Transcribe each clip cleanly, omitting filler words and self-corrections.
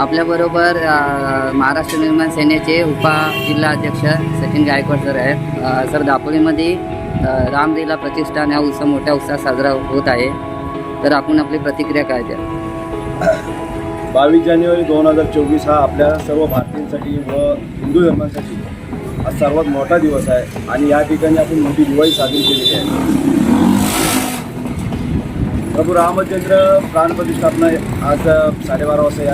आपल्याबरोबर महाराष्ट्र निर्माण सेनेचे जिल्हा अध्यक्ष सचिन गायकवाड सर आहेत. सर, दापोलीमध्ये रामलीला प्रतिष्ठान हा उत्सव मोठ्या उत्साहात साजरा होत आहे, तर आपण आपली प्रतिक्रिया काय द्या? 22 जानेवारी 2024 हा आपल्या सर्व भारतीयांसाठी व हिंदू धर्मांसाठी हा सर्वात मोठा दिवस आहे आणि या ठिकाणी आपण मोठी दिवाळी साजरी केलेली आहे. प्रभू रामचंद्र प्राणप्रतिष्ठापना आज 12:30 वाजता या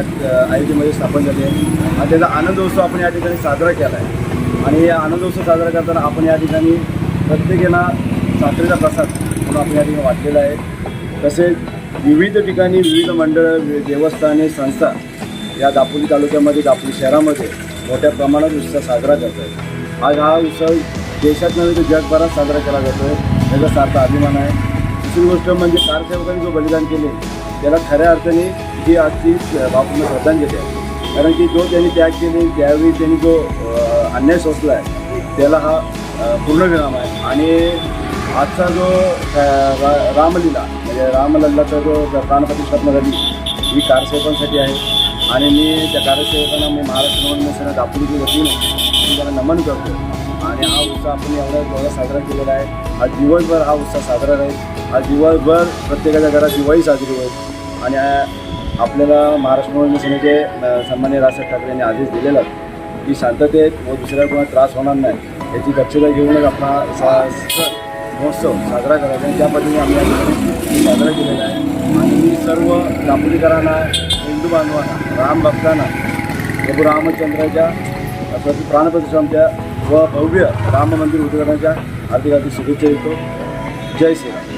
अयोध्येमध्ये स्थापन झाली आहे आणि त्याचा आनंदोत्सव आपण या ठिकाणी साजरा केला आहे. आणि या आनंदोत्सव साजरा करताना आपण या ठिकाणी प्रत्येकाला साखरेचा प्रसाद म्हणून आपण या ठिकाणी वाटलेला आहे. तसेच विविध ठिकाणी विविध मंडळं, देवस्थाने, संस्था या दापोली तालुक्यामध्ये, दापोली शहरामध्ये मोठ्या प्रमाणात उत्सव साजरा करत आहेत. आज हा उत्सव देशात नव्हे तर जगभरात साजरा केला जातो आहे, त्याचा सार्थ अभिमान आहे. दुसरी गोष्ट म्हणजे कारसेवकांनी जो बलिदान केले त्याला खऱ्या अर्थाने ही आजची भावपूर्ण श्रद्धांजली आहे. कारण की जो त्यांनी त्याग केले त्यावेळी त्यांनी जो अन्याय सोसला आहे त्याला हा पूर्णविराम आहे. आणि आजचा जो रामलीला म्हणजे रामलल्लाचा जो प्राणप्रतिष्ठापना झाली ही कारसेवकांसाठी आहे. आणि मी त्या कारसेवकांना महाराष्ट्र निर्माण सेना दापोलीच्या वतीने त्यांना नमन करतो. आणि हा उत्सव आपण एवढा साजरा केलेला आहे. हा दिवसभर हा उत्सव साजरा राहील. हा दिवसभर प्रत्येकाच्या घरात दिवाळी साजरी होईल. आणि आपल्याला महाराष्ट्र निर्माण सेनेचे सन्माननीय राजसाहेब ठाकरे यांनी आदेश दिलेला की शांततेत व दुसऱ्या कोणाला त्रास होणार नाही याची दक्षता घेऊनच आपला महोत्सव साजरा करायचा आहे. त्या पद्धतीने आम्ही साजरा केलेला आहे. आणि मी सर्व दापोलीकरांना, हिंदू बांधवांना, राम भक्तांना प्रभू रामचंद्राच्या प्राणप्रतिष्ठानच्या व भव्य राम मंदिर उद्घाटनाच्या हार्दिक शुभेच्छा देतो. जय श्रीराम.